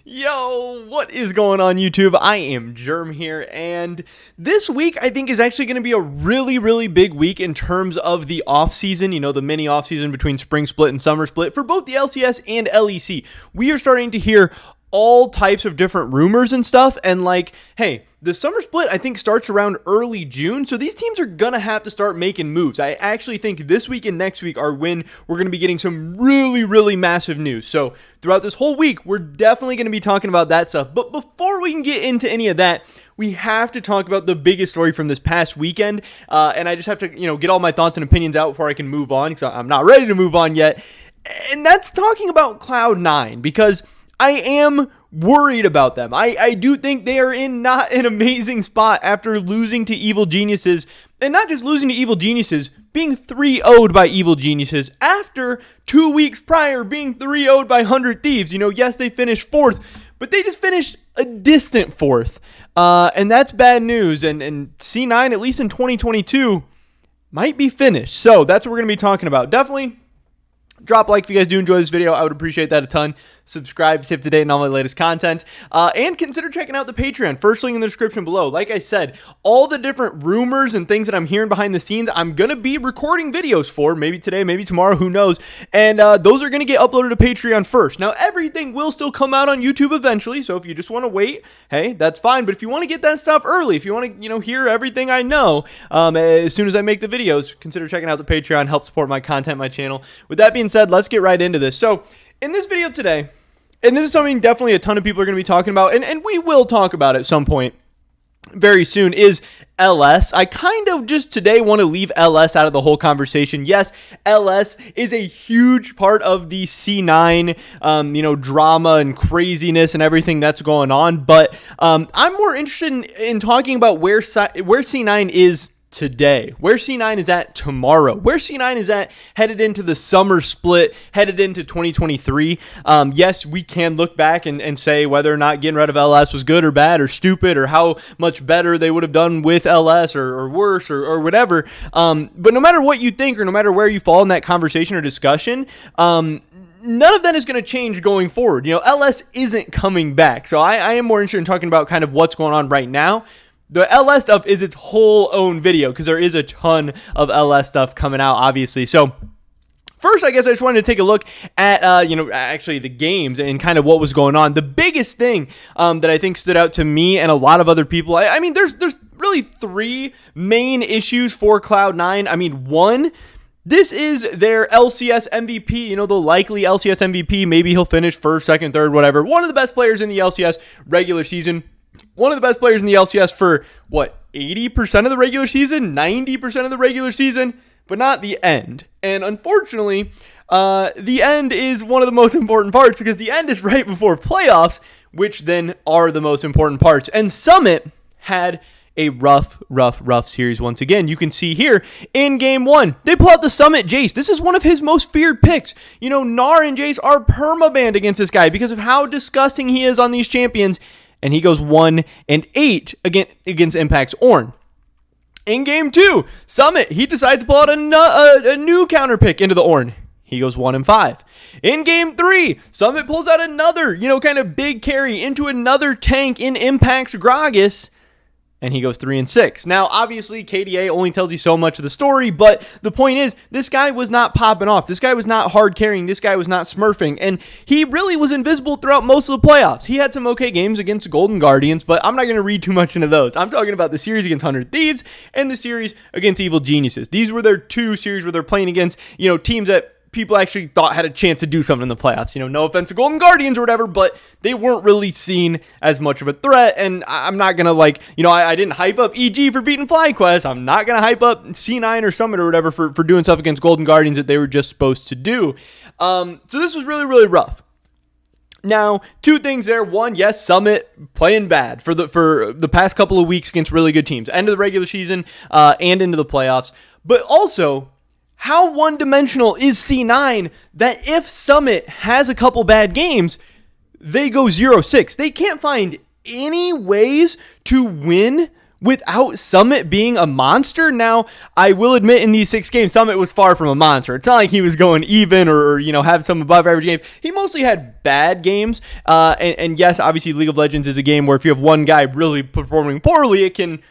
Yo, what is going on YouTube? I am Germ here, and this week I think is actually going to be a really big week in terms of the off-season, the mini off-season between spring split and summer split for both the LCS and LEC. We are starting to hear all types of different rumors and stuff, and hey, the summer split I think starts around early June, so these teams are gonna have to start making moves. I actually think this week and next week are when we're gonna be getting some really massive news. So throughout this whole week, we're definitely gonna be talking about that stuff. But before we can get into any of that, we have to talk about the biggest story from this past weekend, and I just have to get all my thoughts and opinions out before I can move on, because I'm not ready to move on yet. And that's talking about Cloud9, because I am worried about them. I do think they are in not an amazing spot after losing to Evil Geniuses, and not just losing to Evil Geniuses, being 3-0'd by Evil Geniuses after 2 weeks prior being 3-0'd by 100 Thieves. Yes, they finished 4th, but they just finished a distant 4th, and that's bad news, and C9, at least in 2022, might be finished. So that's what we're going to be talking about. Definitely drop a like if you guys do enjoy this video. I would appreciate that a ton. Subscribe to stay up to date on all my latest content. And consider checking out the Patreon. First link in the description below. Like I said, all the different rumors and things that I'm hearing behind the scenes, I'm going to be recording videos for. Maybe today, maybe tomorrow, who knows. And those are going to get uploaded to Patreon first. Now, everything will still come out on YouTube eventually. So if you just want to wait, hey, that's fine. But if you want to get that stuff early, if you want to, hear everything I know as soon as I make the videos, consider checking out the Patreon. Help support my content, my channel. With that being said, let's get right into this. So in this video today, and this is something definitely a ton of people are going to be talking about, and we will talk about at some point very soon, is LS. I kind of just today want to leave LS out of the whole conversation. Yes, LS is a huge part of the C9, drama and craziness and everything that's going on, but I'm more interested in talking about where C9 is today, where C9 is at tomorrow, where C9 is at headed into the summer split, headed into 2023. Yes, we can look back and say whether or not getting rid of LS was good or bad or stupid, or how much better they would have done with LS or worse or whatever. But no matter what you think, or no matter where you fall in that conversation or discussion, none of that is going to change going forward. LS isn't coming back. So I am more interested in talking about kind of what's going on right now. The LS stuff is its whole own video, because there is a ton of LS stuff coming out, obviously. So first, I guess I just wanted to take a look at, actually the games and kind of what was going on. The biggest thing that I think stood out to me and a lot of other people, I mean, there's really three main issues for Cloud9. I mean, one, this is their LCS MVP, the likely LCS MVP. Maybe he'll finish first, second, third, whatever. One of the best players in the LCS regular season. One of the best players in the LCS for, 80% of the regular season? 90% of the regular season? But not the end. And unfortunately, the end is one of the most important parts, because the end is right before playoffs, which then are the most important parts. And Summit had a rough series once again. You can see here in game 1, they pull out the Summit Jace. This is one of his most feared picks. Gnar and Jace are permabanned against this guy because of how disgusting he is on these champions. And he goes 1-8 against Impact's Ornn. In game 2, Summit, he decides to pull out a new counter pick into the Ornn. He goes 1-5. In game 3, Summit pulls out another, kind of big carry into another tank in Impact's Gragas. And he goes 3-6. Now, obviously, KDA only tells you so much of the story, but the point is, this guy was not popping off. This guy was not hard carrying. This guy was not smurfing. And he really was invisible throughout most of the playoffs. He had some okay games against Golden Guardians, but I'm not going to read too much into those. I'm talking about the series against 100 Thieves and the series against Evil Geniuses. These were their two series where they're playing against, teams that people actually thought had a chance to do something in the playoffs. No offense to Golden Guardians or whatever, but they weren't really seen as much of a threat. And I'm not going to I didn't hype up EG for beating FlyQuest. I'm not going to hype up C9 or Summit or whatever for doing stuff against Golden Guardians that they were just supposed to do. So this was really rough. Now, two things there. One, yes, Summit playing bad for the past couple of weeks against really good teams. End of the regular season and into the playoffs. But also, how one-dimensional is C9 that if Summit has a couple bad games, they go 0-6. They can't find any ways to win without Summit being a monster. Now, I will admit in these 6 games, Summit was far from a monster. It's not like he was going even or have some above average games. He mostly had bad games. And yes, obviously League of Legends is a game where if you have one guy really performing poorly, it can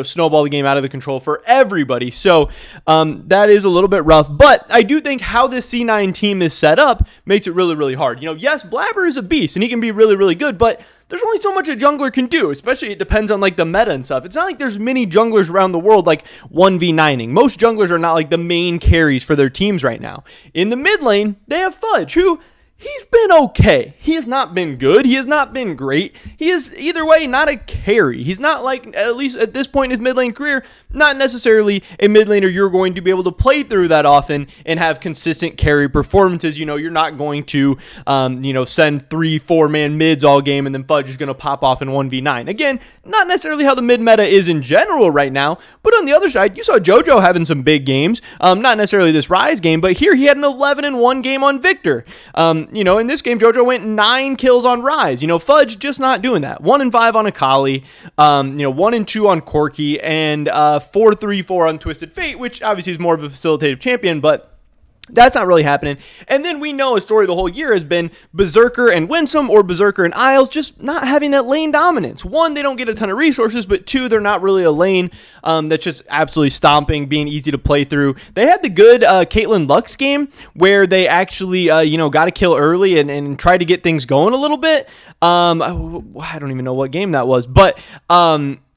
snowball the game out of the control for everybody. So that is a little bit rough. But I do think how this C9 team is set up makes it really, really hard. Yes, Blabber is a beast and he can be really, really good, but there's only so much a jungler can do, especially it depends on like the meta and stuff. It's not like there's many junglers around the world like 1v9ing. Most junglers are not like the main carries for their teams right now. In the mid lane, they have Fudge, who he's been okay. He has not been good. He has not been great. He is either way not a carry. He's not like, at least at this point in his mid lane career, not necessarily a mid laner you're going to be able to play through that often and have consistent carry performances. You're not going to, send 3-4 man mids all game and then Fudge is going to pop off in 1v9. Again, not necessarily how the mid meta is in general right now, but on the other side, you saw JoJo having some big games. Not necessarily this Rise game, but here he had an 11-1 game on Victor. In this game, JoJo went 9 kills on Rise. Fudge just not doing that. 1-5 on Akali, 1-2 on Corki, and 4-3-4 on Twisted Fate, which obviously is more of a facilitative champion, but that's not really happening. And then we know a story the whole year has been Berserker and Winsome or Berserker and Isles just not having that lane dominance. 1, they don't get a ton of resources, but 2, they're not really a lane that's just absolutely stomping, being easy to play through. They had the good Caitlyn Lux game where they actually, got a kill early and tried to get things going a little bit. I don't even know what game that was, but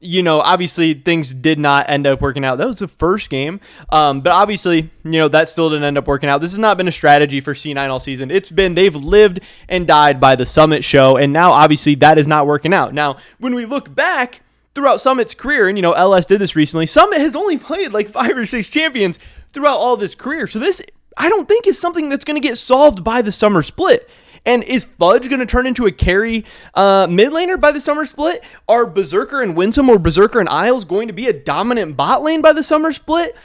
obviously things did not end up working out. That was the first game. But obviously, that still didn't end up working out. This has not been a strategy for C9 all season. They've lived and died by the Summit show. And now obviously that is not working out. Now, when we look back throughout Summit's career, and LS did this recently, Summit has only played like 5 or 6 champions throughout all of his career. So this, I don't think is something that's going to get solved by the summer split. And is Fudge going to turn into a carry mid laner by the summer split? Are Berserker and Winsome or Berserker and Isles going to be a dominant bot lane by the summer split?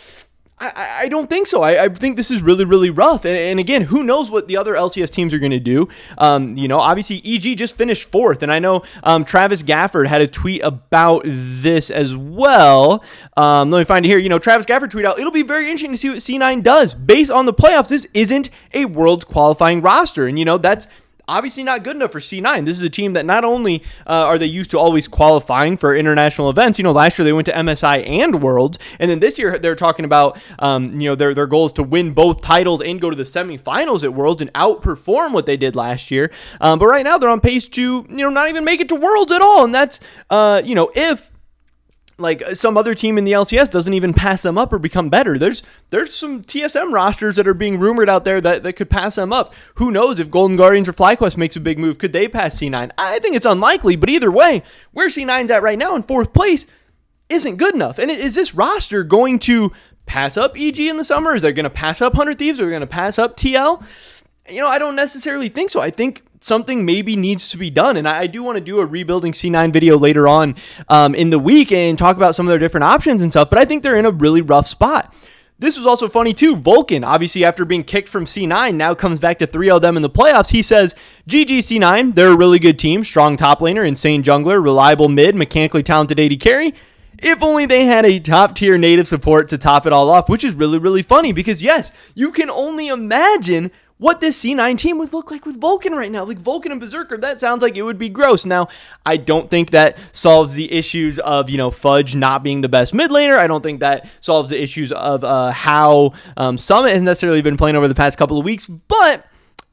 I don't think so. I think this is really, really rough. And again, who knows what the other LCS teams are going to do? Obviously EG just finished 4th. And I know Travis Gafford had a tweet about this as well. Let me find it here. Travis Gafford tweeted out, it'll be very interesting to see what C9 does. Based on the playoffs, this isn't a Worlds qualifying roster. And, that's obviously not good enough for C9. This is a team that not only are they used to always qualifying for international events, last year they went to MSI and Worlds, and then this year they're talking about, their goal is to win both titles and go to the semifinals at Worlds and outperform what they did last year. But right now they're on pace to, not even make it to Worlds at all, and that's, if like some other team in the LCS doesn't even pass them up or become better. There's some TSM rosters that are being rumored out there that could pass them up. Who knows if Golden Guardians or FlyQuest makes a big move? Could they pass C9? I think it's unlikely, but either way, where C9's at right now in 4th place isn't good enough. And is this roster going to pass up EG in the summer? Is they going to pass up 100 Thieves? Or are they going to pass up TL? I don't necessarily think so. I think something maybe needs to be done. And I do want to do a rebuilding C9 video later on in the week and talk about some of their different options and stuff. But I think they're in a really rough spot. This was also funny too. Vulcan, obviously after being kicked from C9, now comes back to 3-0 them in the playoffs. He says, GG C9, they're a really good team. Strong top laner, insane jungler, reliable mid, mechanically talented AD carry. If only they had a top-tier native support to top it all off, which is really, really funny because, yes, you can only imagine what this C9 team would look like with Vulcan right now. Like Vulcan and Berserker, that sounds like it would be gross. Now, I don't think that solves the issues of, Fudge not being the best mid laner. I don't think that solves the issues of how Summit has necessarily been playing over the past couple of weeks, but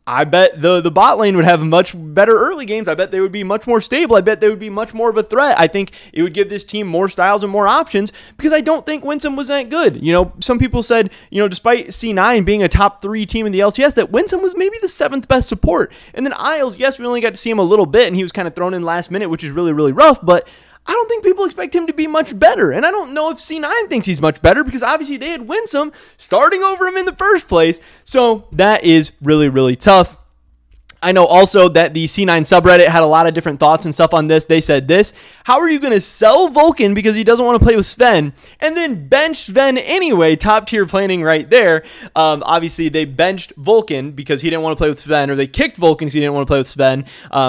I bet the bot lane would have much better early games. I bet they would be much more stable. I bet they would be much more of a threat. I think it would give this team more styles and more options because I don't think Winsome was that good. Some people said, despite C9 being a top 3 team in the LCS, that Winsome was maybe the 7th best support. And then Isles, yes, we only got to see him a little bit and he was kind of thrown in last minute, which is really, really rough, but I don't think people expect him to be much better. And I don't know if C9 thinks he's much better because obviously they had Winsome starting over him in the first place. So that is really, really tough. I know also that the C9 subreddit had a lot of different thoughts and stuff on this. They said this: how are you going to sell Vulcan because he doesn't want to play with Sven and then bench Sven anyway? Top tier planning right there. Obviously, they benched Vulcan because he didn't want to play with Sven, or they kicked Vulcan because he didn't want to play with Sven.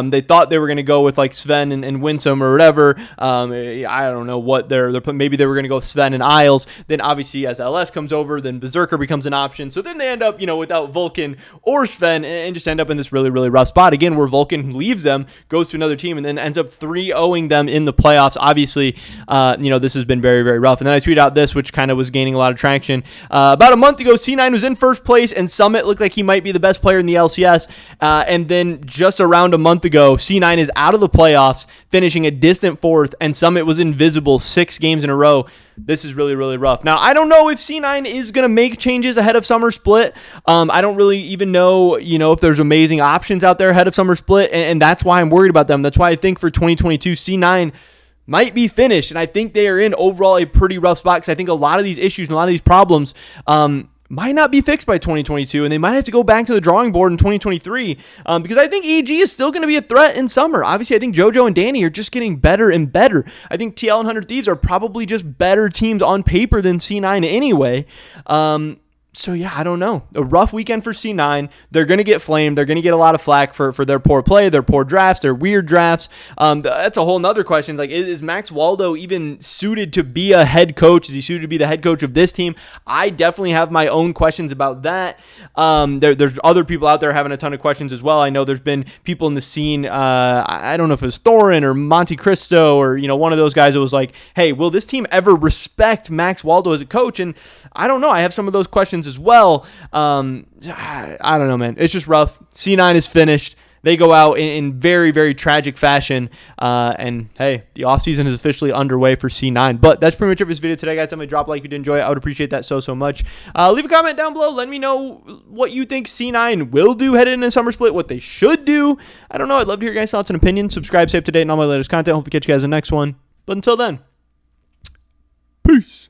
They thought they were going to go with like Sven and Winsome or whatever. I don't know what maybe they were going to go with Sven and Isles. Then obviously as LS comes over, then Berserker becomes an option. So then they end up, without Vulcan or Sven and just end up in this really, really rough spot again, where Vulcan leaves them, goes to another team, and then ends up 3-0ing them in the playoffs. Obviously, this has been very, very rough. And then I tweeted out this, which kind of was gaining a lot of traction. About a month ago, C9 was in first place, and Summit looked like he might be the best player in the LCS. And then just around a month ago, C9 is out of the playoffs, finishing a distant fourth, and Summit was invisible 6 games in a row. This is really, really rough. Now, I don't know if C9 is going to make changes ahead of Summer Split. I don't really even know, if there's amazing options out there ahead of Summer Split, and that's why I'm worried about them. That's why I think for 2022, C9 might be finished, and I think they are in overall a pretty rough spot, because I think a lot of these issues and a lot of these problems might not be fixed by 2022, and they might have to go back to the drawing board in 2023, because I think EG is still going to be a threat in summer. Obviously, I think JoJo and Danny are just getting better and better. I think TL and 100 Thieves are probably just better teams on paper than C9 anyway. So, yeah, I don't know. A rough weekend for C9. They're going to get flamed. They're going to get a lot of flack for their poor play, their poor drafts, their weird drafts. That's a whole nother question. Like, is Max Waldo even suited to be a head coach? Is he suited to be the head coach of this team? I definitely have my own questions about that. There's other people out there having a ton of questions as well. I know there's been people in the scene. I don't know if it was Thorin or Monte Cristo or, one of those guys that was like, hey, will this team ever respect Max Waldo as a coach? And I don't know. I have some of those questions as well. I don't know, man. It's just rough. C9 is finished. They go out in very, very tragic fashion. And hey, the offseason is officially underway for C9. But that's pretty much it for this video today, guys. I'm going to drop a like if you did enjoy it. I would appreciate that so much. Leave a comment down below. Let me know what you think C9 will do headed into Summer Split, what they should do. I don't know. I'd love to hear your guys' thoughts and opinions. Subscribe, stay up to date on all my latest content. Hopefully catch you guys in the next one. But until then, peace.